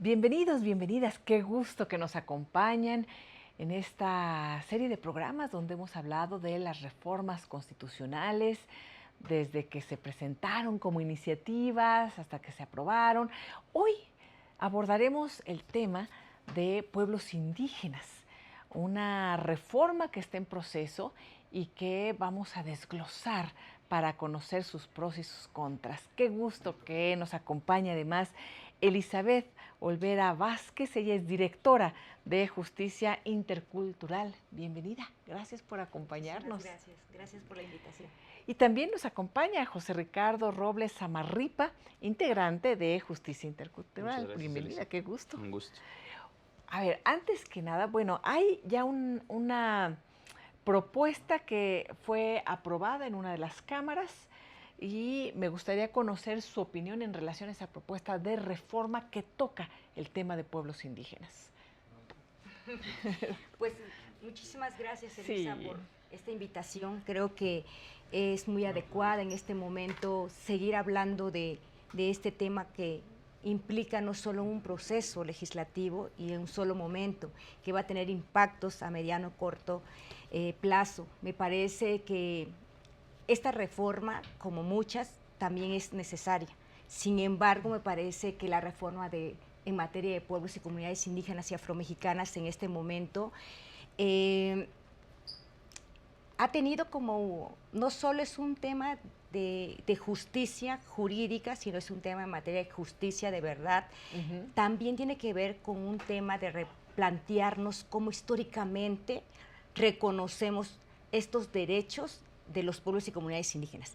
Bienvenidos, bienvenidas, qué gusto que nos acompañan en esta serie de programas donde hemos hablado de las reformas constitucionales, desde que se presentaron como iniciativas hasta que se aprobaron. Hoy abordaremos el tema de pueblos indígenas, una reforma que está en proceso y que vamos a desglosar para conocer sus pros y sus contras. Qué gusto que nos acompañe además Elizabeth Olvera Vázquez, ella es directora de Justicia Intercultural. Bienvenida, gracias por acompañarnos. Gracias por la invitación. Y también nos acompaña José Ricardo Robles Zamarripa, integrante de Justicia Intercultural. Gracias, Bienvenida, Elisa. qué gusto. Un gusto. A ver, antes que nada, bueno, hay ya una propuesta que fue aprobada en una de las cámaras y me gustaría conocer su opinión en relación a esa propuesta de reforma que toca el tema de pueblos indígenas. Pues muchísimas gracias, Elisa, Sí. por esta invitación. Creo que es muy adecuada en este momento seguir hablando de este tema que implica no solo un proceso legislativo y en un solo momento, que va a tener impactos a mediano, corto plazo. Me parece que esta reforma, como muchas, también es necesaria. Sin embargo, me parece que la reforma en materia de pueblos y comunidades indígenas y afromexicanas en este momento ha tenido como, no solo es un tema de justicia jurídica, sino es un tema en materia de justicia de verdad. También tiene que ver con un tema de replantearnos cómo históricamente reconocemos estos derechos de los pueblos y comunidades indígenas.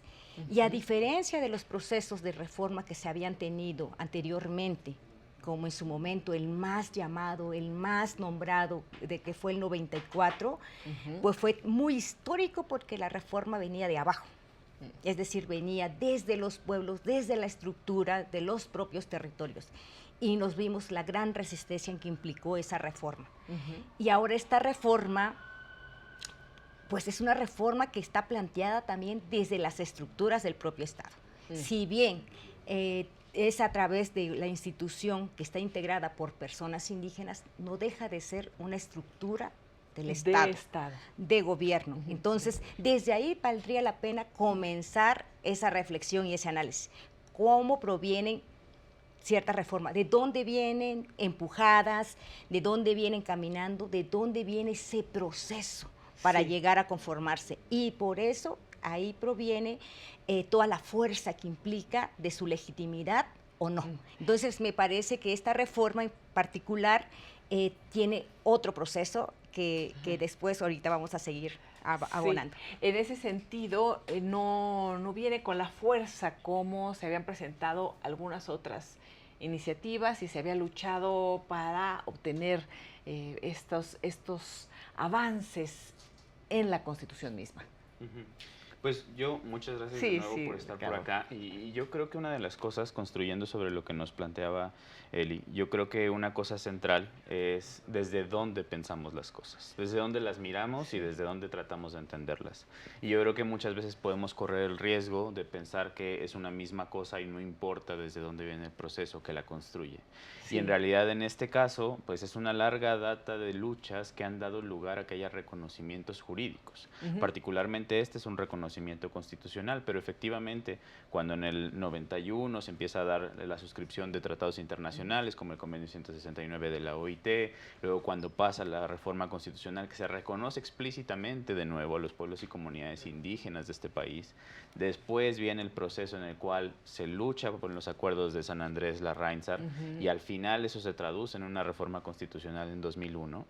Y a diferencia de los procesos de reforma que se habían tenido anteriormente, como en su momento el más llamado, el más nombrado, de que fue el 94, pues fue muy histórico porque la reforma venía de abajo. Es decir, venía desde los pueblos, desde la estructura de los propios territorios. Y nos vimos la gran resistencia en que implicó esa reforma. Y ahora esta reforma, pues es una reforma que está planteada también desde las estructuras del propio Estado. Si bien es a través de la institución que está integrada por personas indígenas, no deja de ser una estructura del Estado, de gobierno. Entonces, desde ahí valdría la pena comenzar esa reflexión y ese análisis. ¿Cómo provienen ciertas reformas? ¿De dónde vienen empujadas? ¿De dónde vienen caminando? ¿De dónde viene ese proceso para llegar a conformarse? Y por eso ahí proviene toda la fuerza que implica de su legitimidad o no. Entonces, me parece que esta reforma en particular tiene otro proceso que después ahorita vamos a seguir abonando. Sí. En ese sentido, no viene con la fuerza como se habían presentado algunas otras iniciativas y se había luchado para obtener estos avances en la Constitución misma. Pues yo, muchas gracias de nuevo por estar por acá. Y yo creo que una de las cosas, construyendo sobre lo que nos planteaba Eli, yo creo que una cosa central es desde dónde pensamos las cosas, desde dónde las miramos y desde dónde tratamos de entenderlas. Y yo creo que muchas veces podemos correr el riesgo de pensar que es una misma cosa y no importa desde dónde viene el proceso que la construye. Y en realidad en este caso, pues es una larga data de luchas que han dado lugar a que haya reconocimientos jurídicos. Particularmente este es un reconocimiento constitucional, pero efectivamente cuando en el 91 se empieza a dar la suscripción de tratados internacionales como el Convenio 169 de la OIT, luego cuando pasa la reforma constitucional que se reconoce explícitamente de nuevo a los pueblos y comunidades indígenas de este país, después viene el proceso en el cual se lucha por los acuerdos de San Andrés Larraínzar y al final eso se traduce en una reforma constitucional en 2001.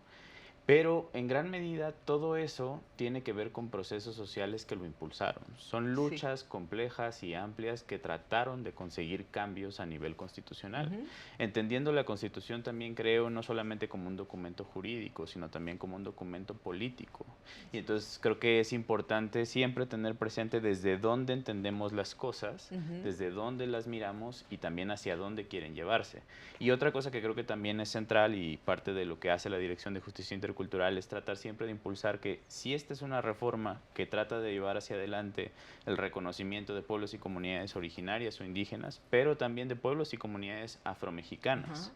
Pero en gran medida todo eso tiene que ver con procesos sociales que lo impulsaron. Son luchas complejas y amplias que trataron de conseguir cambios a nivel constitucional. Entendiendo la Constitución también creo no solamente como un documento jurídico, sino también como un documento político. Y entonces creo que es importante siempre tener presente desde dónde entendemos las cosas, desde dónde las miramos y también hacia dónde quieren llevarse. Y otra cosa que creo que también es central y parte de lo que hace la Dirección de Justicia Intercultural es tratar siempre de impulsar que si esta es una reforma que trata de llevar hacia adelante el reconocimiento de pueblos y comunidades originarias o indígenas, pero también de pueblos y comunidades afromexicanas,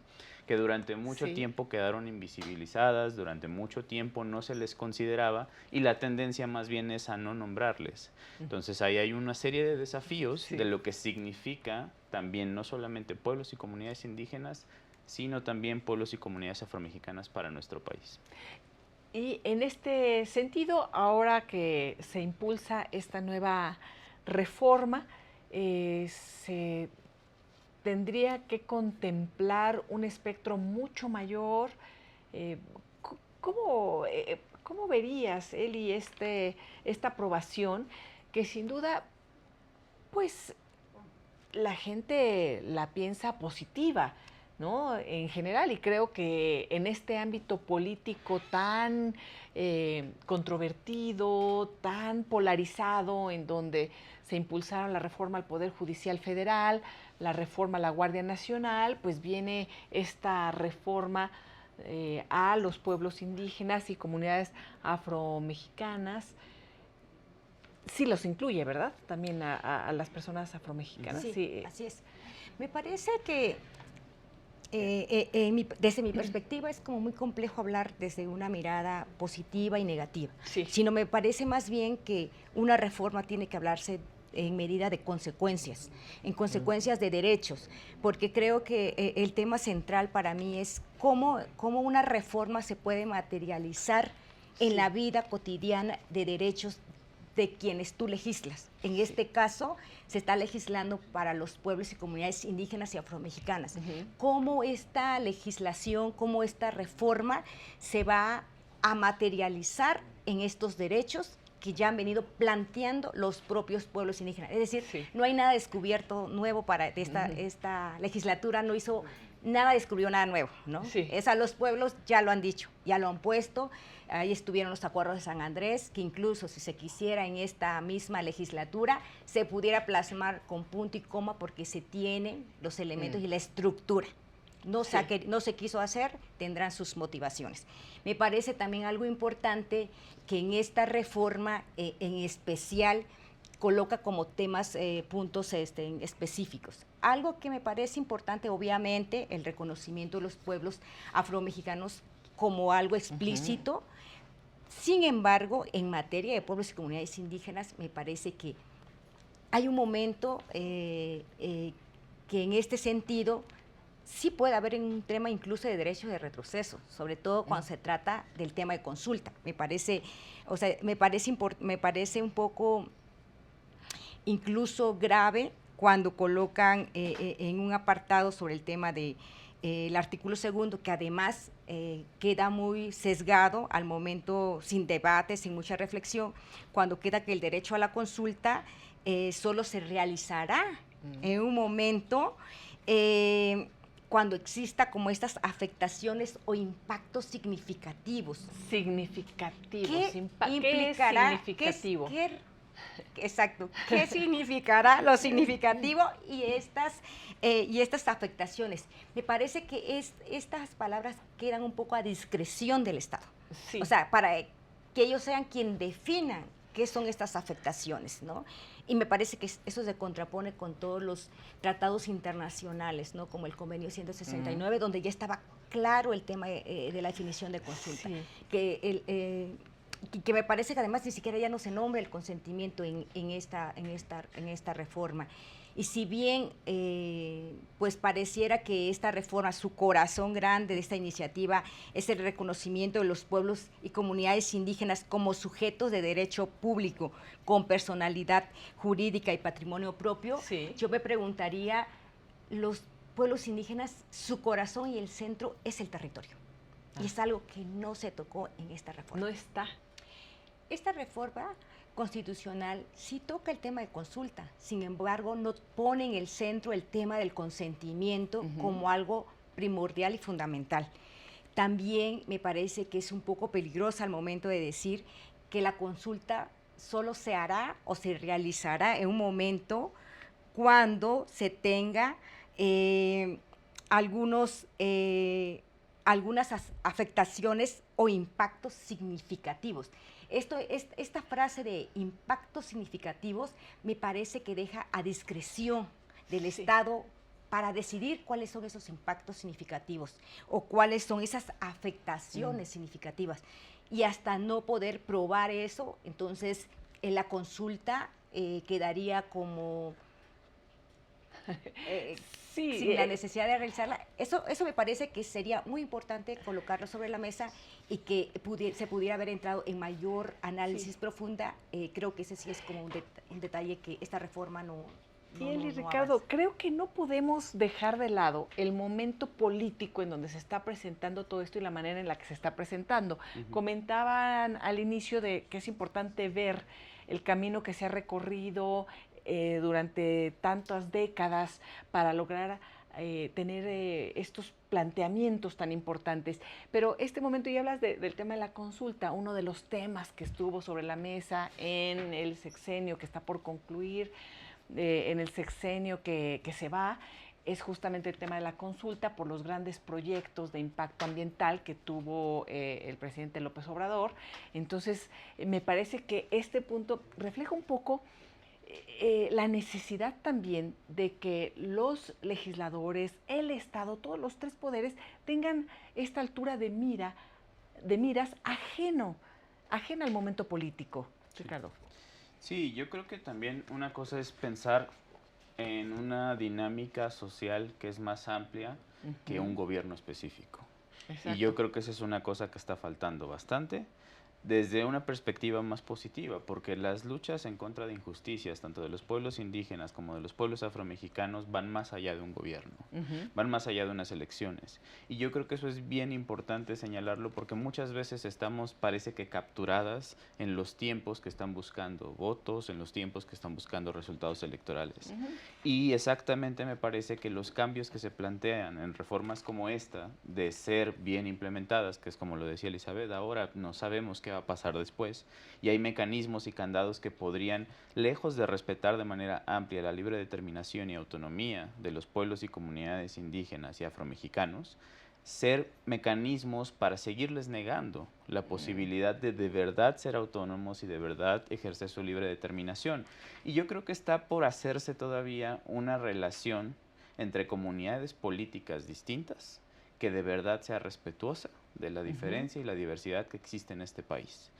que durante mucho tiempo quedaron invisibilizadas, durante mucho tiempo no se les consideraba y la tendencia más bien es a no nombrarles. Entonces ahí hay una serie de desafíos de lo que significa también no solamente pueblos y comunidades indígenas, sino también pueblos y comunidades afromexicanas para nuestro país. Y en este sentido, ahora que se impulsa esta nueva reforma, se tendría que contemplar un espectro mucho mayor. ¿Cómo verías, Eli, esta aprobación que sin duda, pues, la gente la piensa positiva, ¿no? En general, y creo que en este ámbito político tan controvertido, tan polarizado, en donde se impulsaron la reforma al Poder Judicial Federal, la reforma a la Guardia Nacional, pues viene esta reforma a los pueblos indígenas y comunidades afromexicanas. Sí los incluye, ¿verdad? También a las personas afromexicanas. Sí, así es. Me parece que desde mi perspectiva es como muy complejo hablar desde una mirada positiva y negativa, sino me parece más bien que una reforma tiene que hablarse en medida de consecuencias, en consecuencias de derechos, porque creo que el tema central para mí es cómo una reforma se puede materializar en la vida cotidiana de derechos de quienes tú legislas. En este caso, se está legislando para los pueblos y comunidades indígenas y afromexicanas. ¿Cómo esta legislación, cómo esta reforma se va a materializar en estos derechos que ya han venido planteando los propios pueblos indígenas? Es decir, no hay nada descubierto nuevo para esta legislatura, no hizo nada, descubrió nada nuevo, ¿no? Los pueblos ya lo han dicho, ya lo han puesto. Ahí estuvieron los acuerdos de San Andrés, que incluso si se quisiera en esta misma legislatura, se pudiera plasmar con punto y coma porque se tienen los elementos y la estructura. No se quiso hacer, tendrán sus motivaciones. Me parece también algo importante que en esta reforma en especial coloca como temas, puntos específicos. Algo que me parece importante, obviamente, el reconocimiento de los pueblos afromexicanos como algo explícito. Sin embargo, en materia de pueblos y comunidades indígenas, me parece que hay un momento que en este sentido sí puede haber un tema incluso de derechos de retroceso, sobre todo cuando se trata del tema de consulta. Me parece un poco incluso grave cuando colocan en un apartado sobre el tema de el artículo 2, que además queda muy sesgado al momento, sin debate, sin mucha reflexión, cuando queda que el derecho a la consulta solo se realizará en un momento cuando exista como estas afectaciones o impactos significativos. Significativos. ¿Qué implicará? Significativo. Exacto. ¿Qué significará lo significativo y estas afectaciones? Me parece que estas palabras quedan un poco a discreción del Estado. O sea, para que ellos sean quien definan qué son estas afectaciones, ¿no? Y me parece que eso se contrapone con todos los tratados internacionales, ¿no? Como el Convenio 169, donde ya estaba claro el tema de la definición de consulta. Que me parece que además ni siquiera ya no se nombra el consentimiento en esta reforma. Y si bien pues pareciera que esta reforma, su corazón grande de esta iniciativa es el reconocimiento de los pueblos y comunidades indígenas como sujetos de derecho público, con personalidad jurídica y patrimonio propio, yo me preguntaría, los pueblos indígenas, su corazón y el centro es el territorio. Y es algo que no se tocó en esta reforma. No está. Esta reforma constitucional sí toca el tema de consulta, sin embargo no pone en el centro el tema del consentimiento como algo primordial y fundamental. También me parece que es un poco peligrosa al momento de decir que la consulta solo se hará o se realizará en un momento cuando se tenga algunas afectaciones o impactos significativos. Esta frase de impactos significativos me parece que deja a discreción del Estado para decidir cuáles son esos impactos significativos o cuáles son esas afectaciones significativas. Y hasta no poder probar eso, entonces en la consulta quedaría como sin la necesidad de realizarla. Eso me parece que sería muy importante colocarlo sobre la mesa y que se pudiera haber entrado en mayor análisis profunda. Creo que ese sí es como un detalle que esta reforma no Ricardo, avanza. Creo que no podemos dejar de lado el momento político en donde se está presentando todo esto y la manera en la que se está presentando. Comentaban al inicio de que es importante ver el camino que se ha recorrido durante tantas décadas para lograr tener estos planteamientos tan importantes. Pero este momento, ya hablas del tema de la consulta, uno de los temas que estuvo sobre la mesa en el sexenio que está por concluir, en el sexenio que se va, es justamente el tema de la consulta por los grandes proyectos de impacto ambiental que tuvo el presidente López Obrador. Entonces, me parece que este punto refleja un poco la necesidad también de que los legisladores, el Estado, todos los tres poderes tengan esta altura de miras ajena al momento político. Ricardo. Sí, yo creo que también una cosa es pensar en una dinámica social que es más amplia que un gobierno específico. Exacto. Y yo creo que esa es una cosa que está faltando bastante desde una perspectiva más positiva, porque las luchas en contra de injusticias, tanto de los pueblos indígenas como de los pueblos afromexicanos, van más allá de un gobierno, van más allá de unas elecciones. Y yo creo que eso es bien importante señalarlo, porque muchas veces estamos, parece que capturadas en los tiempos que están buscando votos, en los tiempos que están buscando resultados electorales. Y exactamente me parece que los cambios que se plantean en reformas como esta, de ser bien implementadas, que es como lo decía Elizabeth, ahora no sabemos qué va a pasar después, y hay mecanismos y candados que podrían, lejos de respetar de manera amplia la libre determinación y autonomía de los pueblos y comunidades indígenas y afromexicanos, ser mecanismos para seguirles negando la posibilidad de verdad ser autónomos y de verdad ejercer su libre determinación. Y yo creo que está por hacerse todavía una relación entre comunidades políticas distintas que de verdad sea respetuosa de la diferencia y la diversidad que existe en este país.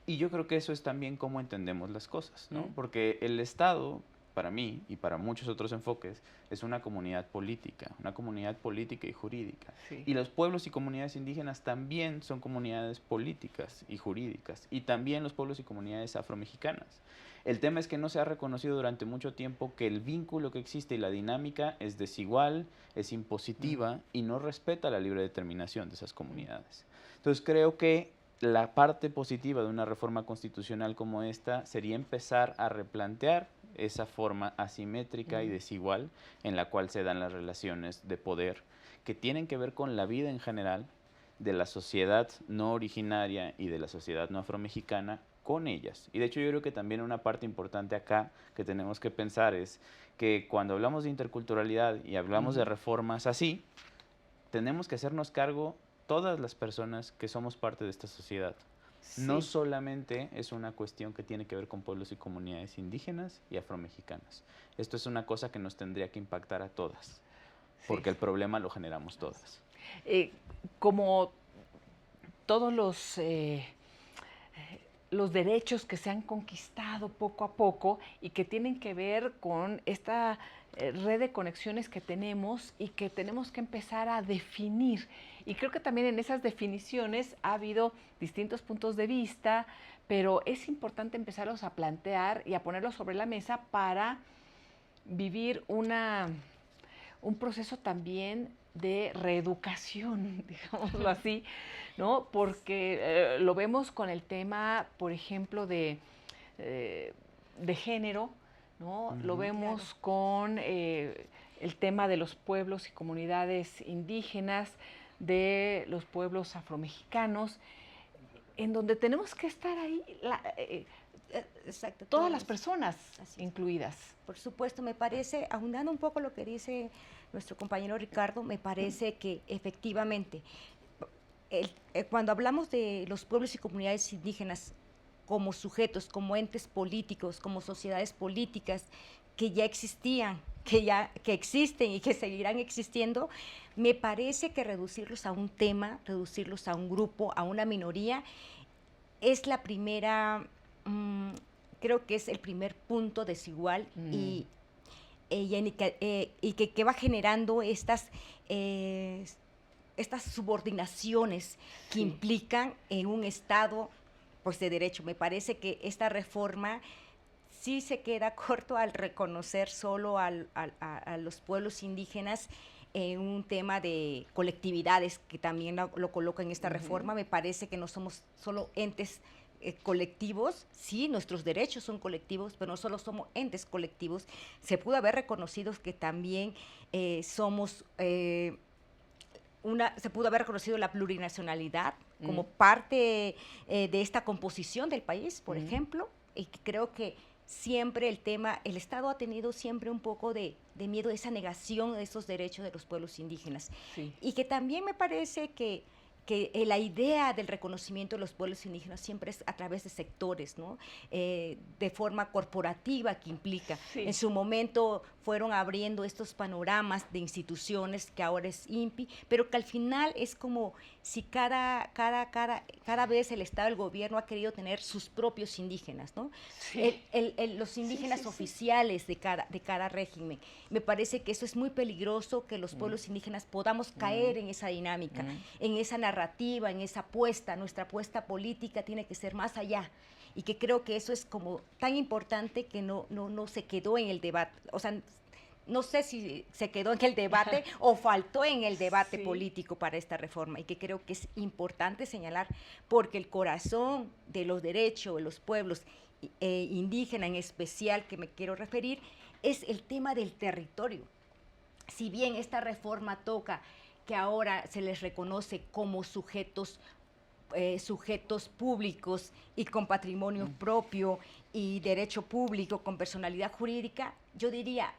Y yo creo que eso es también cómo entendemos las cosas, ¿no? Porque el Estado, para mí y para muchos otros enfoques, es una comunidad política y jurídica. Sí. Y los pueblos y comunidades indígenas también son comunidades políticas y jurídicas, y también los pueblos y comunidades afromexicanas. El tema es que no se ha reconocido durante mucho tiempo que el vínculo que existe y la dinámica es desigual, es impositiva y no respeta la libre determinación de esas comunidades. Entonces creo que la parte positiva de una reforma constitucional como esta sería empezar a replantear esa forma asimétrica y desigual en la cual se dan las relaciones de poder que tienen que ver con la vida en general de la sociedad no originaria y de la sociedad no afromexicana con ellas. Y de hecho yo creo que también una parte importante acá que tenemos que pensar es que cuando hablamos de interculturalidad y hablamos de reformas así, tenemos que hacernos cargo todas las personas que somos parte de esta sociedad. Sí. No solamente es una cuestión que tiene que ver con pueblos y comunidades indígenas y afromexicanas. Esto es una cosa que nos tendría que impactar a todas, porque el problema lo generamos todas. Como todos los derechos que se han conquistado poco a poco y que tienen que ver con esta red de conexiones que tenemos y que tenemos que empezar a definir. Y creo que también en esas definiciones ha habido distintos puntos de vista, pero es importante empezarlos a plantear y a ponerlos sobre la mesa para vivir un proceso también de reeducación, digámoslo así, ¿no? Porque lo vemos con el tema, por ejemplo, de género, ¿no? Lo vemos con el tema de los pueblos y comunidades indígenas, de los pueblos afromexicanos, en donde tenemos que estar ahí exacto, todas las personas incluidas. Por supuesto, me parece, ahondando un poco lo que dice nuestro compañero Ricardo, me parece que efectivamente, cuando hablamos de los pueblos y comunidades indígenas como sujetos, como entes políticos, como sociedades políticas que ya existían, que existen y que seguirán existiendo, me parece que reducirlos a un tema, reducirlos a un grupo, a una minoría, es la primera, creo que es el primer punto desigual y que va generando estas subordinaciones que implican en un Estado pues, de derecho. Me parece que esta reforma sí se queda corto al reconocer solo a los pueblos indígenas en un tema de colectividades, que también lo coloca en esta reforma. Me parece que no somos solo entes colectivos, sí, nuestros derechos son colectivos, pero no solo somos entes colectivos. Se pudo haber reconocido que también somos... se pudo haber reconocido la plurinacionalidad como parte de esta composición del país, por ejemplo, y creo que siempre el Estado ha tenido siempre un poco de miedo a esa negación de esos derechos de los pueblos indígenas. Sí. Y que también me parece que la idea del reconocimiento de los pueblos indígenas siempre es a través de sectores, ¿no? De forma corporativa que implica. Sí. En su momento fueron abriendo estos panoramas de instituciones que ahora es INPI, pero que al final es como si cada vez el Estado, el gobierno ha querido tener sus propios indígenas, ¿no? Sí. Los indígenas oficiales de cada régimen. Me parece que eso es muy peligroso, que los pueblos indígenas podamos caer en esa dinámica, en esa narrativa, en esa apuesta. Nuestra apuesta política tiene que ser más allá. Y que creo que eso es como tan importante que no se quedó en el debate. O sea, no sé si se quedó en el debate o faltó en el debate político para esta reforma, y que creo que es importante señalar, porque el corazón de los derechos de los pueblos indígenas en especial, que me quiero referir, es el tema del territorio. Si bien esta reforma toca que ahora se les reconoce como sujetos públicos y con patrimonio propio y derecho público, con personalidad jurídica, yo diría,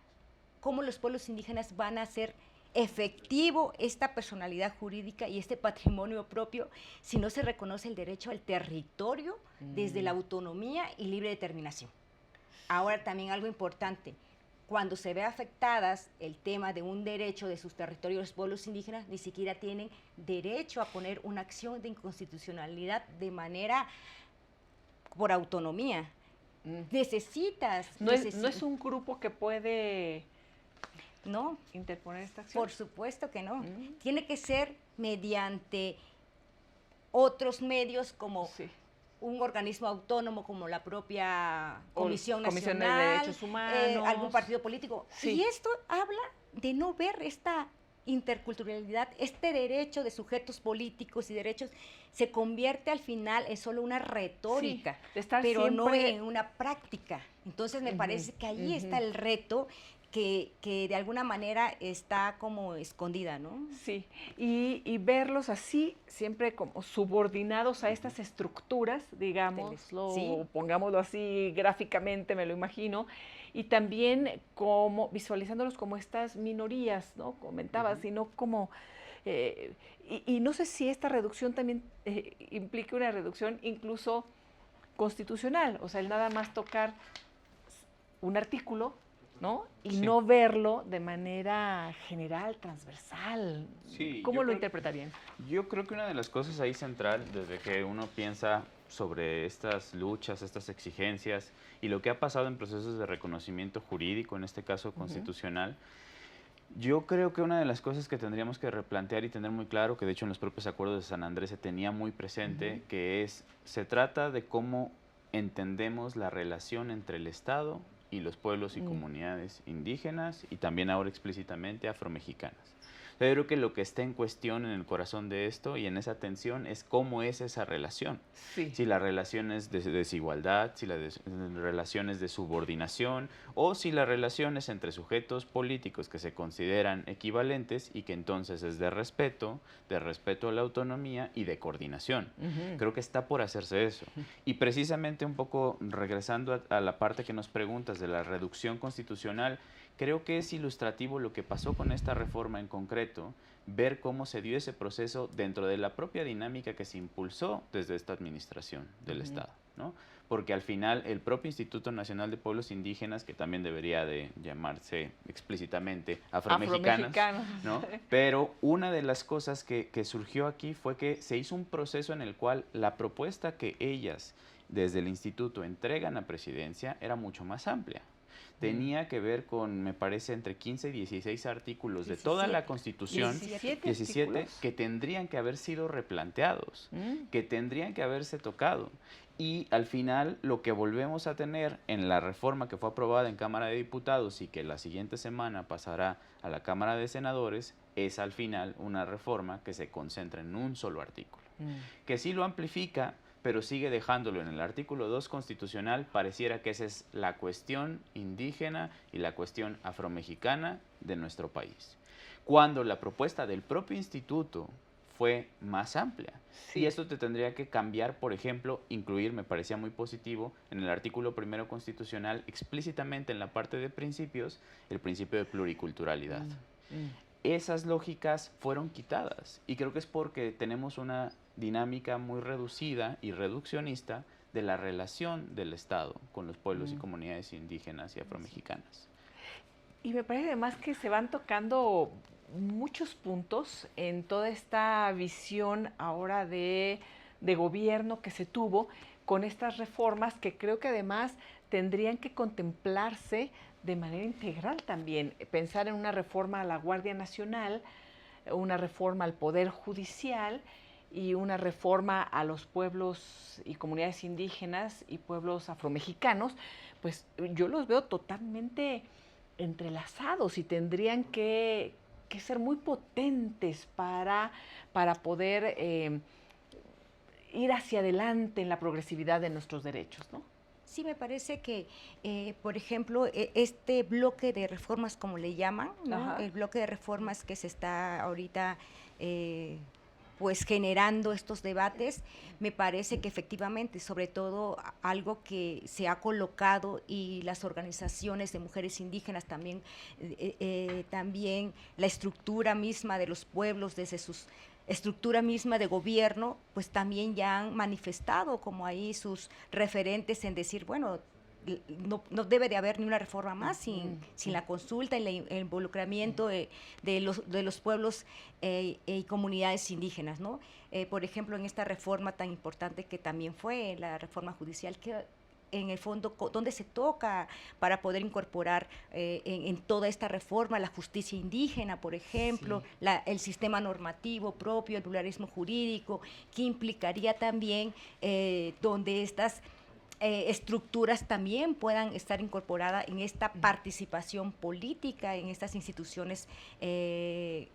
¿cómo los pueblos indígenas van a hacer efectivo esta personalidad jurídica y este patrimonio propio si no se reconoce el derecho al territorio desde la autonomía y libre determinación? Ahora también algo importante, cuando se ve afectadas el tema de un derecho de sus territorios, los pueblos indígenas ni siquiera tienen derecho a poner una acción de inconstitucionalidad de manera por autonomía. Necesitas... No es un grupo que puede... No. ¿Interponer esta acción? Por supuesto que no. Tiene que ser mediante otros medios como un organismo autónomo, como la propia Comisión Nacional, de Derechos Humanos, algún partido político. Y esto habla de no ver esta interculturalidad, este derecho de sujetos políticos y derechos se convierte al final en solo una retórica, pero siempre... no en una práctica. Entonces me parece que ahí está el reto, que de alguna manera está como escondida, ¿no? Sí, y verlos así, siempre como subordinados a estas estructuras, digámoslo, pongámoslo así gráficamente, me lo imagino, y también como visualizándolos como estas minorías, ¿no? Comentabas, sino como... y no sé si esta reducción también implica una reducción incluso constitucional, o sea, el nada más tocar un artículo, ¿no? Y no verlo de manera general, transversal. Sí, ¿Cómo lo interpretarían? Yo creo que una de las cosas ahí central, desde que uno piensa sobre estas luchas, estas exigencias y lo que ha pasado en procesos de reconocimiento jurídico, en este caso constitucional, yo creo que una de las cosas que tendríamos que replantear y tener muy claro, que de hecho en los propios acuerdos de San Andrés se tenía muy presente, que se trata de cómo entendemos la relación entre el Estado y los pueblos y comunidades indígenas y también ahora explícitamente afromexicanas. Yo creo que lo que está en cuestión en el corazón de esto y en esa tensión es cómo es esa relación. Sí. Si la relación es de desigualdad, si la relación es de subordinación o si la relación es entre sujetos políticos que se consideran equivalentes y que entonces es de respeto a la autonomía y de coordinación. Creo que está por hacerse eso. Y precisamente un poco regresando a la parte que nos preguntas de la reducción constitucional, creo que es ilustrativo lo que pasó con esta reforma en concreto, ver cómo se dio ese proceso dentro de la propia dinámica que se impulsó desde esta administración del Estado, ¿no? Porque al final el propio Instituto Nacional de Pueblos Indígenas, que también debería de llamarse explícitamente afromexicanos, ¿no? Pero una de las cosas que surgió aquí fue que se hizo un proceso en el cual la propuesta que ellas desde el instituto entregan a presidencia era mucho más amplia. Tenía que ver con, me parece, entre 15 y 16 artículos 17, de toda la Constitución, 17 que tendrían que haber sido replanteados, que tendrían que haberse tocado. Y al final lo que volvemos a tener en la reforma que fue aprobada en Cámara de Diputados y que la siguiente semana pasará a la Cámara de Senadores es al final una reforma que se concentra en un solo artículo, que sí lo amplifica, pero sigue dejándolo en el artículo 2 constitucional. Pareciera que esa es la cuestión indígena y la cuestión afromexicana de nuestro país, cuando la propuesta del propio instituto fue más amplia. Sí. Y esto te tendría que cambiar, por ejemplo, incluir, me parecía muy positivo, en el artículo 1 constitucional, explícitamente en la parte de principios, el principio de pluriculturalidad. Esas lógicas fueron quitadas y creo que es porque tenemos una dinámica muy reducida y reduccionista de la relación del Estado con los pueblos y comunidades indígenas y afromexicanas. Y me parece además que se van tocando muchos puntos en toda esta visión ahora de gobierno que se tuvo con estas reformas que creo que además tendrían que contemplarse de manera integral también. Pensar en una reforma a la Guardia Nacional, una reforma al Poder Judicial y una reforma a los pueblos y comunidades indígenas y pueblos afromexicanos, pues yo los veo totalmente entrelazados y tendrían que ser muy potentes para poder ir hacia adelante en la progresividad de nuestros derechos, ¿no? Sí, me parece que, por ejemplo, este bloque de reformas, como le llaman, ¿no? El bloque de reformas que se está ahorita pues generando estos debates, me parece que efectivamente, sobre todo algo que se ha colocado y las organizaciones de mujeres indígenas también, también la estructura misma de los pueblos desde sus estructura misma de gobierno, pues también ya han manifestado como ahí sus referentes en decir, bueno, no debe de haber ni una reforma más sin la consulta y el involucramiento de los pueblos y comunidades indígenas, ¿no? Por ejemplo, en esta reforma tan importante que también fue la reforma judicial, que en el fondo, donde se toca para poder incorporar en toda esta reforma la justicia indígena, por ejemplo, sí, el sistema normativo propio, el pluralismo jurídico, que implicaría también donde estas estructuras también puedan estar incorporadas en esta participación política, en estas instituciones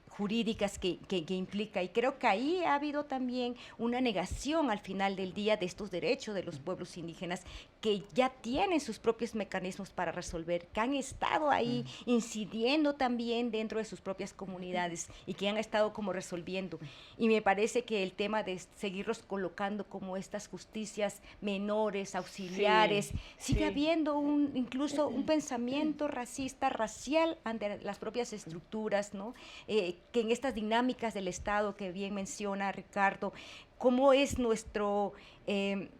jurídicas que implica. Y creo que ahí ha habido también una negación al final del día de estos derechos de los pueblos indígenas que ya tienen sus propios mecanismos para resolver, que han estado ahí incidiendo también dentro de sus propias comunidades y que han estado como resolviendo. Y me parece que el tema de seguirlos colocando como estas justicias menores, auxiliares, sigue habiendo incluso un pensamiento racista, racial ante las propias estructuras, ¿no? Que en estas dinámicas del Estado que bien menciona Ricardo, cómo es nuestro, de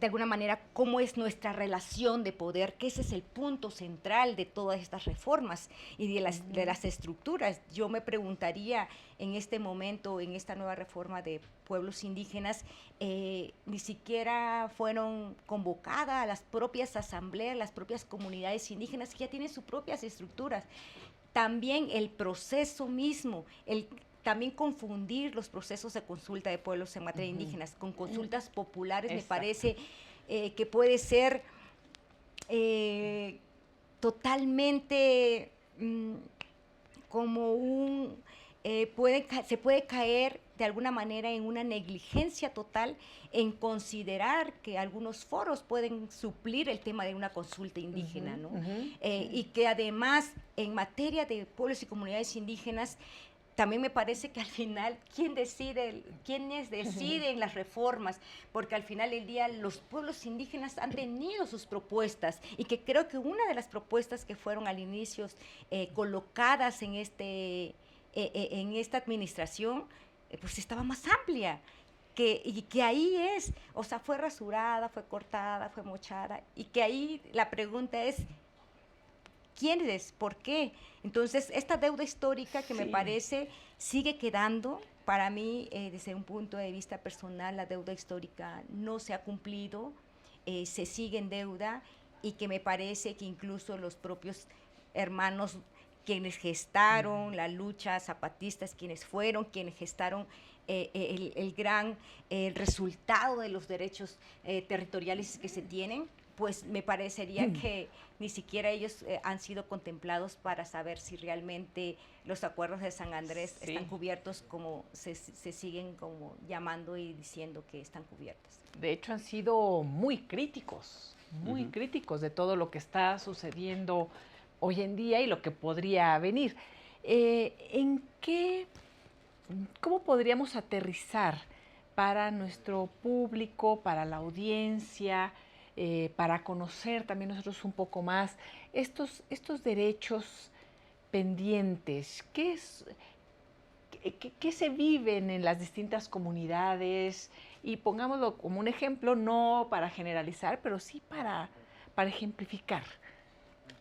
alguna manera, cómo es nuestra relación de poder, que ese es el punto central de todas estas reformas y de las estructuras. Yo me preguntaría en este momento, en esta nueva reforma de pueblos indígenas, ni siquiera fueron convocadas a las propias asambleas, las propias comunidades indígenas que ya tienen sus propias estructuras. También el proceso mismo, también confundir los procesos de consulta de pueblos en materia indígenas con consultas populares. Exacto. Me parece que puede ser totalmente como un se puede caer de alguna manera en una negligencia total en considerar que algunos foros pueden suplir el tema de una consulta indígena, ¿no? Y que además en materia de pueblos y comunidades indígenas también me parece que al final, ¿quiénes deciden las reformas? Porque al final del día los pueblos indígenas han tenido sus propuestas y que creo que una de las propuestas que fueron al inicio colocadas en esta administración, pues estaba más amplia. Y que ahí o sea, fue rasurada, fue cortada, fue mochada, y que ahí la pregunta es, ¿quiénes? ¿Por qué? Entonces, esta deuda histórica que me parece sigue quedando, para mí, desde un punto de vista personal, la deuda histórica no se ha cumplido, se sigue en deuda, y que me parece que incluso los propios hermanos quienes gestaron la lucha zapatista, quienes gestaron el gran resultado de los derechos territoriales que se tienen, pues me parecería que ni siquiera ellos han sido contemplados para saber si realmente los acuerdos de San Andrés están cubiertos como se siguen como llamando y diciendo que están cubiertos. De hecho, han sido muy críticos de todo lo que está sucediendo hoy en día y lo que podría venir. ¿Cómo podríamos aterrizar para nuestro público, para la audiencia, para conocer también nosotros un poco más estos derechos pendientes? ¿Qué se viven en las distintas comunidades? Y pongámoslo como un ejemplo, no para generalizar, pero sí para ejemplificar.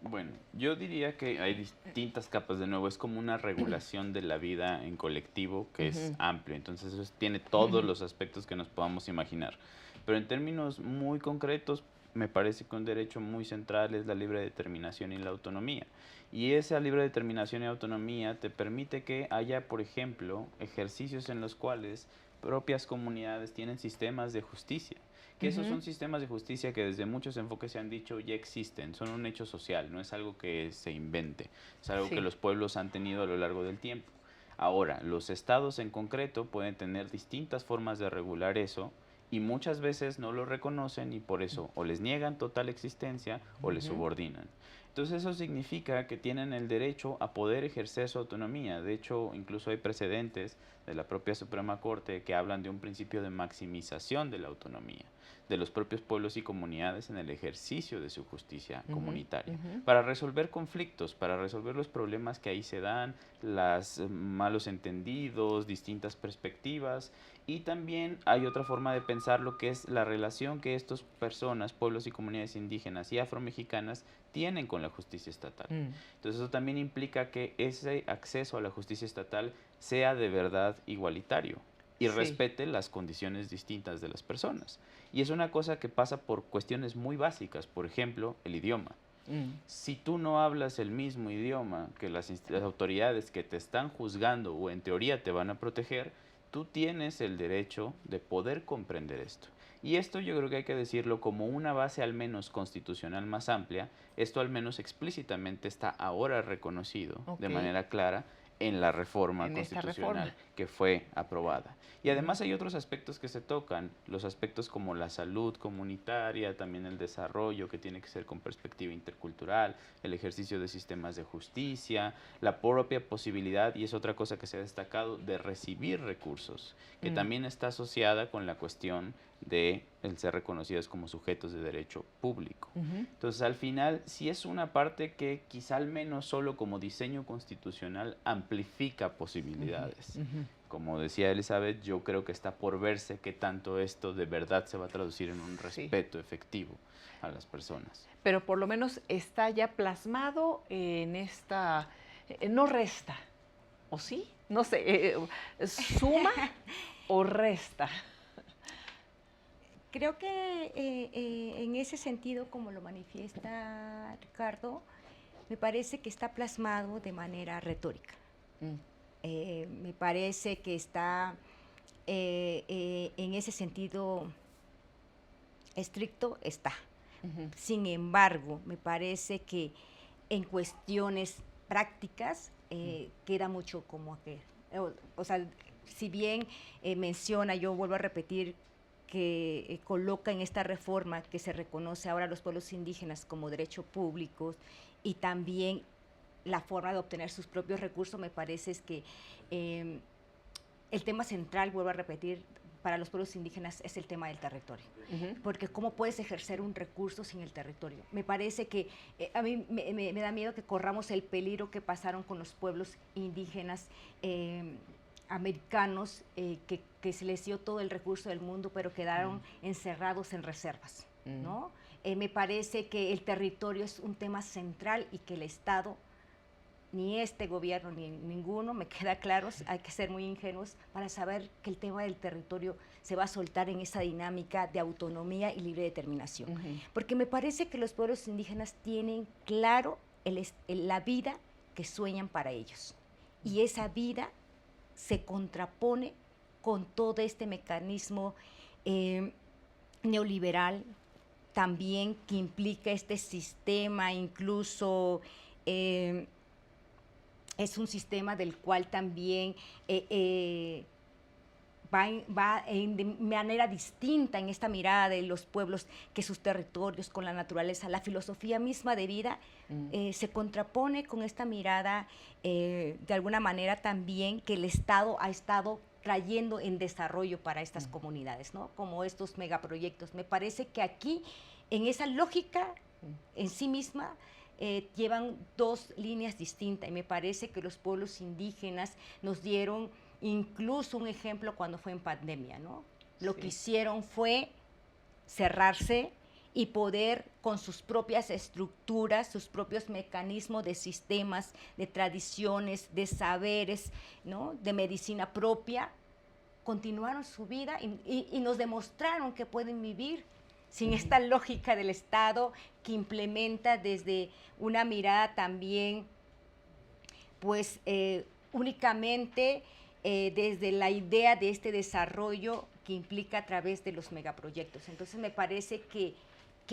Bueno, yo diría que hay distintas capas. De nuevo, es como una regulación de la vida en colectivo que es amplio. Entonces, eso tiene todos los aspectos que nos podamos imaginar. Pero en términos muy concretos, me parece que un derecho muy central es la libre determinación y la autonomía. Y esa libre determinación y autonomía te permite que haya, por ejemplo, ejercicios en los cuales propias comunidades tienen sistemas de justicia. Que esos son sistemas de justicia que desde muchos enfoques se han dicho ya existen, son un hecho social, no es algo que se invente, es algo que los pueblos han tenido a lo largo del tiempo. Ahora, los estados en concreto pueden tener distintas formas de regular eso y muchas veces no lo reconocen y por eso o les niegan total existencia o les subordinan. Entonces eso significa que tienen el derecho a poder ejercer su autonomía. De hecho, incluso hay precedentes de la propia Suprema Corte que hablan de un principio de maximización de la autonomía de los propios pueblos y comunidades en el ejercicio de su justicia comunitaria, para resolver conflictos, para resolver los problemas que ahí se dan, los malos entendidos, distintas perspectivas, y también hay otra forma de pensar lo que es la relación que estas personas, pueblos y comunidades indígenas y afromexicanas tienen con la justicia estatal. Entonces eso también implica que ese acceso a la justicia estatal sea de verdad igualitario y respete las condiciones distintas de las personas. Y es una cosa que pasa por cuestiones muy básicas, por ejemplo, el idioma. Si tú no hablas el mismo idioma que las autoridades que te están juzgando o en teoría te van a proteger, tú tienes el derecho de poder comprender esto. Y esto yo creo que hay que decirlo como una base al menos constitucional más amplia. Esto al menos explícitamente está ahora reconocido de manera clara en la reforma constitucional que fue aprobada. Y además hay otros aspectos que se tocan, los aspectos como la salud comunitaria, también el desarrollo que tiene que ser con perspectiva intercultural, el ejercicio de sistemas de justicia, la propia posibilidad, y es otra cosa que se ha destacado, de recibir recursos, que también está asociada con la cuestión de el ser reconocidos como sujetos de derecho público. Entonces, al final, sí es una parte que quizá al menos solo como diseño constitucional amplifica posibilidades. Como decía Elizabeth, yo creo que está por verse qué tanto esto de verdad se va a traducir en un respeto efectivo a las personas. Pero por lo menos está ya plasmado en esta... no resta, ¿o sí? No sé, ¿suma o resta? Creo que en ese sentido, como lo manifiesta Ricardo, me parece que está plasmado de manera retórica. Me parece que está en ese sentido estricto, está. Sin embargo, me parece que en cuestiones prácticas queda mucho como que o sea, si bien menciona, yo vuelvo a repetir, que coloca en esta reforma que se reconoce ahora a los pueblos indígenas como derechos públicos y también la forma de obtener sus propios recursos, me parece es que el tema central, vuelvo a repetir, para los pueblos indígenas es el tema del territorio. Porque ¿cómo puedes ejercer un recurso sin el territorio? Me parece que a mí me da miedo que corramos el peligro que pasaron con los pueblos indígenas americanos, que se les dio todo el recurso del mundo, pero quedaron encerrados en reservas, ¿no? Me parece que el territorio es un tema central y que el Estado, ni este gobierno, ni ninguno, me queda claro, hay que ser muy ingenuos para saber que el tema del territorio se va a soltar en esa dinámica de autonomía y libre determinación. Porque me parece que los pueblos indígenas tienen claro la vida que sueñan para ellos. Y esa vida se contrapone con todo este mecanismo neoliberal también que implica este sistema, incluso es un sistema del cual también va de manera distinta en esta mirada de los pueblos, que sus territorios con la naturaleza, la filosofía misma de vida se contrapone con esta mirada de alguna manera también que el Estado ha estado trayendo en desarrollo para estas comunidades, ¿no? Como estos megaproyectos. Me parece que aquí, en esa lógica en sí misma, llevan dos líneas distintas, y me parece que los pueblos indígenas nos dieron incluso un ejemplo cuando fue en pandemia, ¿no? Lo que hicieron fue cerrarse y poder, con sus propias estructuras, sus propios mecanismos de sistemas, de tradiciones, de saberes, ¿no? De medicina propia, continuaron su vida y nos demostraron que pueden vivir sin esta lógica del Estado que implementa desde una mirada también, pues, únicamente desde la idea de este desarrollo que implica a través de los megaproyectos. Entonces me parece que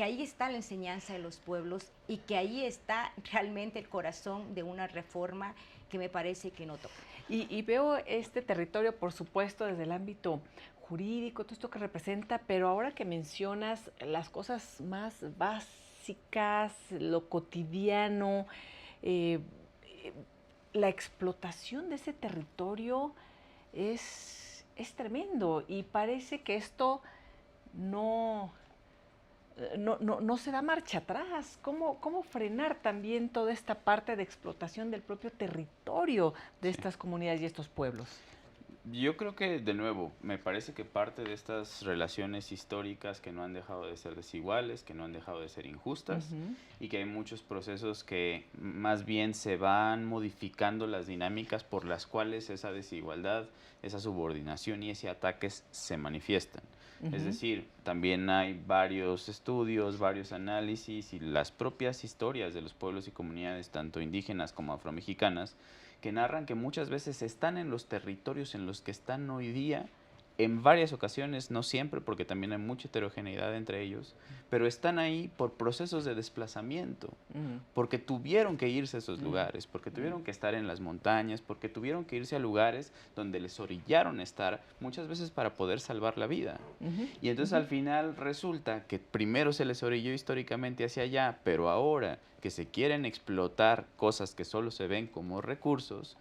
ahí está la enseñanza de los pueblos y que ahí está realmente el corazón de una reforma que me parece que no toca. Y veo este territorio, por supuesto, desde el ámbito jurídico, todo esto que representa, pero ahora que mencionas las cosas más básicas, lo cotidiano, la explotación de ese territorio es tremendo, y parece que esto no se da marcha atrás. ¿Cómo frenar también toda esta parte de explotación del propio territorio de estas comunidades y estos pueblos? Yo creo que, de nuevo, me parece que parte de estas relaciones históricas que no han dejado de ser desiguales, que no han dejado de ser injustas, y que hay muchos procesos que más bien se van modificando las dinámicas por las cuales esa desigualdad, esa subordinación y ese ataque se manifiestan. Es decir, también hay varios estudios, varios análisis y las propias historias de los pueblos y comunidades, tanto indígenas como afromexicanas, que narran que muchas veces están en los territorios en los que están hoy día, en varias ocasiones, no siempre, porque también hay mucha heterogeneidad entre ellos, pero están ahí por procesos de desplazamiento, porque tuvieron que irse a esos lugares, porque tuvieron que estar en las montañas, porque tuvieron que irse a lugares donde les orillaron estar, muchas veces para poder salvar la vida. Y entonces al final resulta que primero se les orilló históricamente hacia allá, pero ahora que se quieren explotar cosas que solo se ven como recursos,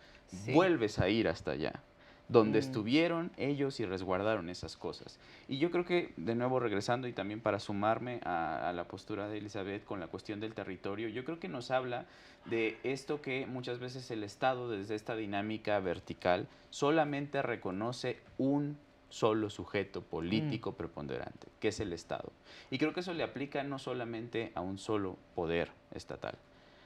vuelves a ir hasta allá, donde estuvieron ellos y resguardaron esas cosas. Y yo creo que, de nuevo regresando y también para sumarme a la postura de Elizabeth con la cuestión del territorio, yo creo que nos habla de esto que muchas veces el Estado, desde esta dinámica vertical, solamente reconoce un solo sujeto político preponderante, que es el Estado. Y creo que eso le aplica no solamente a un solo poder estatal,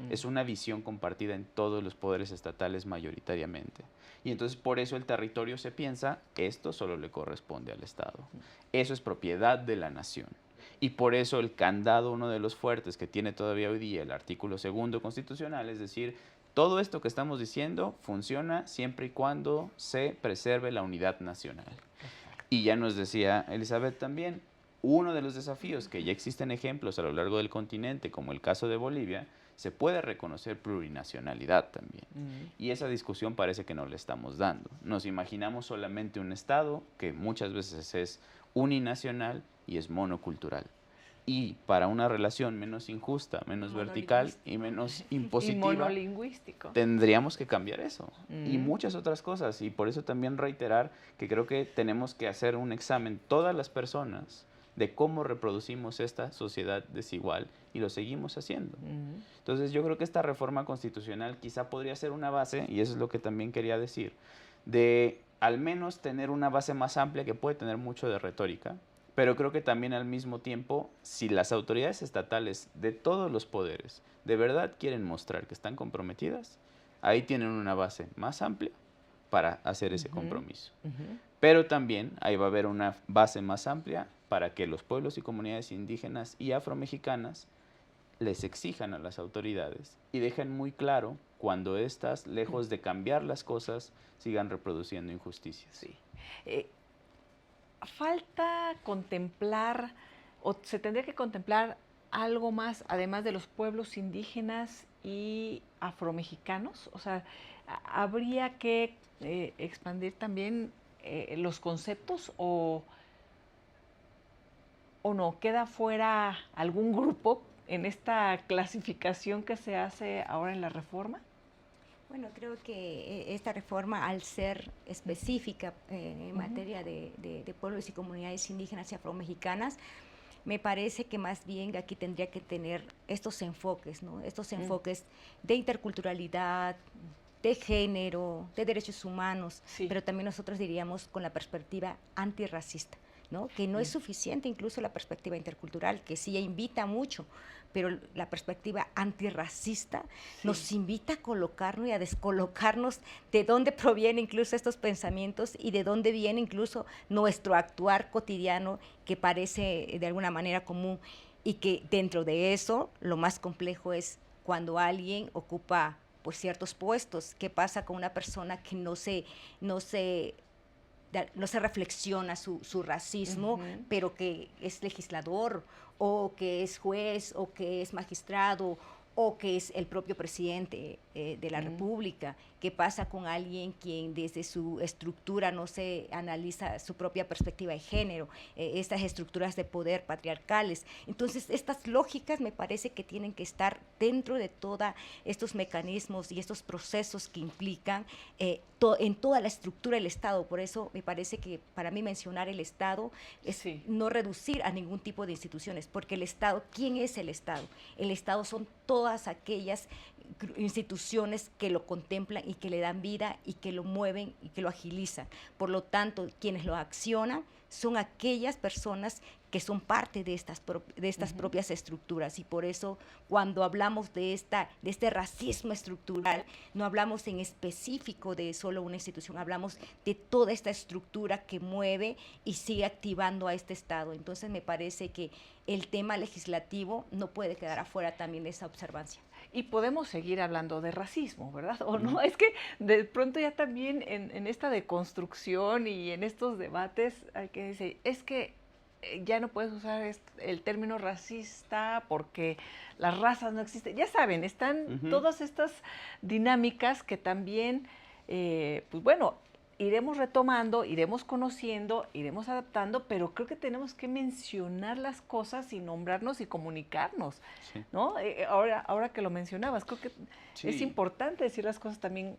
es una visión compartida en todos los poderes estatales mayoritariamente. Y entonces por eso el territorio se piensa, esto solo le corresponde al Estado. Eso es propiedad de la nación. Y por eso el candado, uno de los fuertes que tiene todavía hoy día el artículo 2 constitucional, es decir, todo esto que estamos diciendo funciona siempre y cuando se preserve la unidad nacional. Y ya nos decía Elizabeth también, uno de los desafíos, que ya existen ejemplos a lo largo del continente, como el caso de Bolivia, se puede reconocer plurinacionalidad también. Y esa discusión parece que no le estamos dando. Nos imaginamos solamente un Estado que muchas veces es uninacional y es monocultural. Y para una relación menos injusta, menos vertical y menos impositiva, y monolingüístico, tendríamos que cambiar eso y muchas otras cosas. Y por eso también reiterar que creo que tenemos que hacer un examen todas las personas de cómo reproducimos esta sociedad desigual y lo seguimos haciendo. Entonces yo creo que esta reforma constitucional quizá podría ser una base, y eso es lo que también quería decir, de al menos tener una base más amplia que puede tener mucho de retórica, pero creo que también al mismo tiempo, si las autoridades estatales de todos los poderes de verdad quieren mostrar que están comprometidas, ahí tienen una base más amplia para hacer ese compromiso. Pero también ahí va a haber una base más amplia para que los pueblos y comunidades indígenas y afromexicanas les exijan a las autoridades y dejen muy claro cuando éstas, lejos de cambiar las cosas, sigan reproduciendo injusticias. Sí. Falta contemplar, o se tendría que contemplar algo más, además de los pueblos indígenas y afromexicanos. O sea, habría que expandir también los conceptos o no, queda fuera algún grupo en esta clasificación que se hace ahora en la reforma. Bueno, creo que esta reforma, al ser específica en materia de pueblos y comunidades indígenas y afromexicanas, me parece que más bien aquí tendría que tener estos enfoques, ¿no? Estos enfoques de interculturalidad, de género, de derechos humanos, pero también nosotros diríamos con la perspectiva antirracista, ¿no? Que no es suficiente incluso la perspectiva intercultural, que sí invita mucho, pero la perspectiva antirracista nos invita a colocarnos y a descolocarnos de dónde provienen incluso estos pensamientos y de dónde viene incluso nuestro actuar cotidiano que parece de alguna manera común, y que dentro de eso lo más complejo es cuando alguien ocupa pues ciertos puestos. ¿Qué pasa con una persona que no se reflexiona su racismo, pero que es legislador, o que es juez, o que es magistrado, o que es el propio presidente de la República? ¿Qué pasa con alguien quien desde su estructura no se analiza su propia perspectiva de género, estas estructuras de poder patriarcales? Entonces, estas lógicas me parece que tienen que estar dentro de todos estos mecanismos y estos procesos que implican en toda la estructura del Estado. Por eso me parece que para mí mencionar el Estado es no reducir a ningún tipo de instituciones, porque el Estado, ¿quién es el Estado? El Estado son todas aquellas instituciones que lo contemplan y que le dan vida y que lo mueven y que lo agilizan. Por lo tanto, quienes lo accionan son aquellas personas que son parte de estas propias estructuras, y por eso cuando hablamos de este racismo estructural, no hablamos en específico de solo una institución, hablamos de toda esta estructura que mueve y sigue activando a este Estado. Entonces me parece que el tema legislativo no puede quedar afuera también de esa observancia. Y podemos seguir hablando de racismo, ¿verdad? ¿O no? Es que de pronto ya también en esta deconstrucción y en estos debates hay que decir, es que ya no puedes usar el término racista porque las razas no existen. Ya saben, están todas estas dinámicas que también, pues bueno, iremos retomando, iremos conociendo, iremos adaptando, pero creo que tenemos que mencionar las cosas y nombrarnos y comunicarnos, ¿no? Ahora que lo mencionabas, creo que es importante decir las cosas también.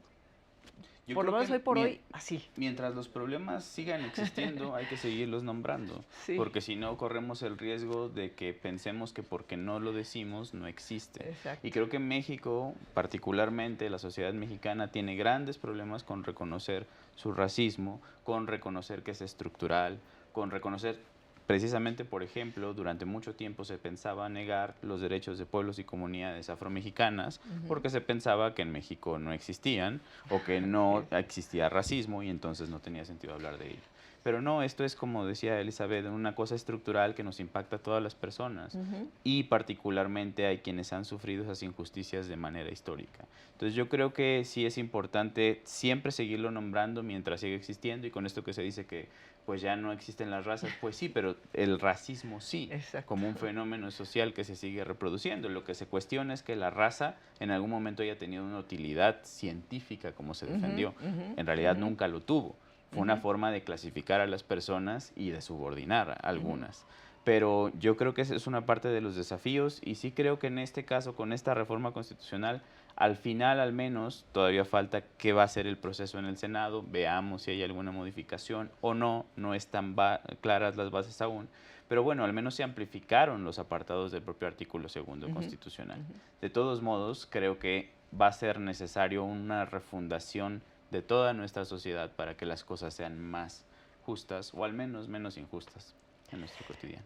Por lo menos hoy por hoy, así. Mientras los problemas sigan existiendo, hay que seguirlos nombrando, porque si no corremos el riesgo de que pensemos que porque no lo decimos no existe. Exacto. Y creo que México, particularmente la sociedad mexicana, tiene grandes problemas con reconocer su racismo, con reconocer que es estructural, con reconocer... Precisamente, por ejemplo, durante mucho tiempo se pensaba negar los derechos de pueblos y comunidades afromexicanas porque se pensaba que en México no existían o que no existía racismo y entonces no tenía sentido hablar de ello. Pero no, esto es, como decía Elizabeth, una cosa estructural que nos impacta a todas las personas y particularmente hay quienes han sufrido esas injusticias de manera histórica. Entonces yo creo que sí es importante siempre seguirlo nombrando mientras siga existiendo, y con esto que se dice que pues ya no existen las razas. Pues sí, pero el racismo sí, exacto, como un fenómeno social que se sigue reproduciendo. Lo que se cuestiona es que la raza en algún momento haya tenido una utilidad científica, como se defendió. En realidad nunca lo tuvo. Fue una forma de clasificar a las personas y de subordinar a algunas. Pero yo creo que esa es una parte de los desafíos, y sí creo que en este caso, con esta reforma constitucional, al final, al menos, todavía falta qué va a ser el proceso en el Senado. Veamos si hay alguna modificación o no. No están claras las bases aún. Pero bueno, al menos se amplificaron los apartados del propio artículo 2º constitucional. De todos modos, creo que va a ser necesario una refundación de toda nuestra sociedad para que las cosas sean más justas, o al menos menos injustas en nuestro cotidiano.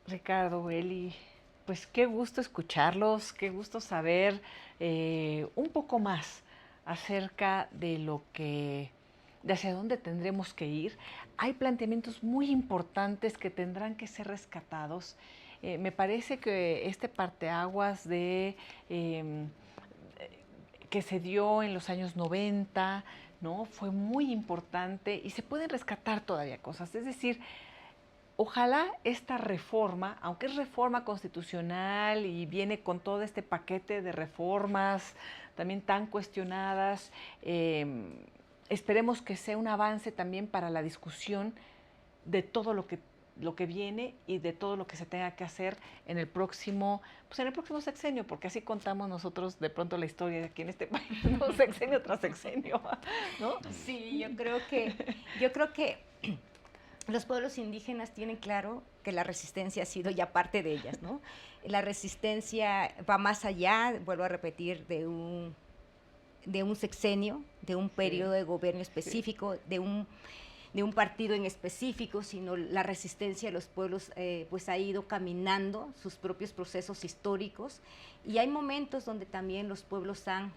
Ricardo, Eli, pues qué gusto escucharlos, qué gusto saber un poco más acerca de hacia dónde tendremos que ir. Hay planteamientos muy importantes que tendrán que ser rescatados. Me parece que este parteaguas que se dio en los años 90, ¿no? Fue muy importante y se pueden rescatar todavía cosas. Es decir, ojalá esta reforma, aunque es reforma constitucional y viene con todo este paquete de reformas también tan cuestionadas, esperemos que sea un avance también para la discusión de todo lo que viene y de todo lo que se tenga que hacer en el próximo sexenio, porque así contamos nosotros de pronto la historia de aquí en este país, ¿no? Sexenio tras sexenio, ¿no? Sí, yo creo que los pueblos indígenas tienen claro que la resistencia ha sido ya parte de ellas, ¿no? La resistencia va más allá, vuelvo a repetir, de un sexenio, de un periodo de gobierno específico, de un partido en específico, sino la resistencia de los pueblos pues ha ido caminando sus propios procesos históricos, y hay momentos donde también los pueblos han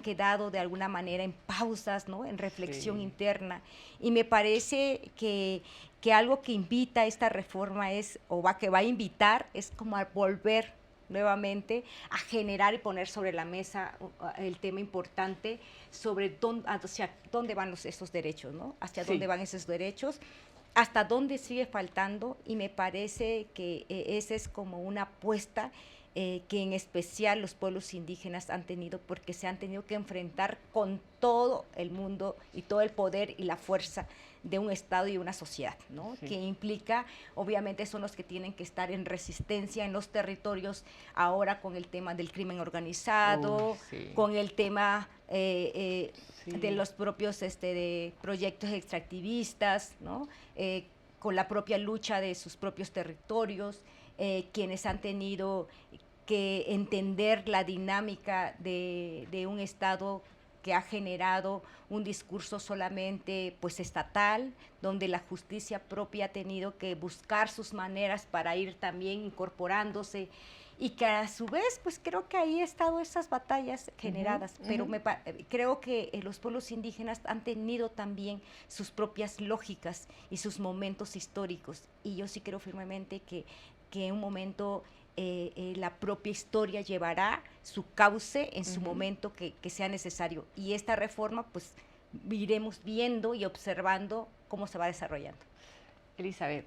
quedado de alguna manera en pausas, ¿no? En reflexión interna. Y me parece que algo que invita a esta reforma que va a invitar, es como a volver nuevamente a generar y poner sobre la mesa el tema importante sobre hacia dónde van esos derechos, ¿no? Hacia dónde van esos derechos, hasta dónde sigue faltando, y me parece que esa es como una apuesta que en especial los pueblos indígenas han tenido, porque se han tenido que enfrentar con todo el mundo y todo el poder y la fuerza de un Estado y una sociedad, ¿no? Que implica, obviamente son los que tienen que estar en resistencia en los territorios, ahora con el tema del crimen organizado, con el tema de los propios de proyectos extractivistas, ¿no? Con la propia lucha de sus propios territorios, quienes han tenido que entender la dinámica de un Estado que ha generado un discurso solamente pues estatal, donde la justicia propia ha tenido que buscar sus maneras para ir también incorporándose, y que a su vez pues creo que ahí han estado esas batallas generadas, pero creo que los pueblos indígenas han tenido también sus propias lógicas y sus momentos históricos, y yo sí creo firmemente que en un momento la propia historia llevará su cauce en su momento que sea necesario, y esta reforma pues iremos viendo y observando cómo se va desarrollando. Elizabeth,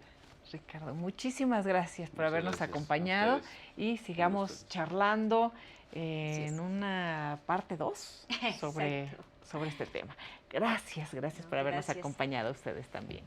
Ricardo, muchísimas gracias por habernos acompañado, y sigamos charlando en una parte 2 sobre este tema. Gracias por habernos acompañado a ustedes también.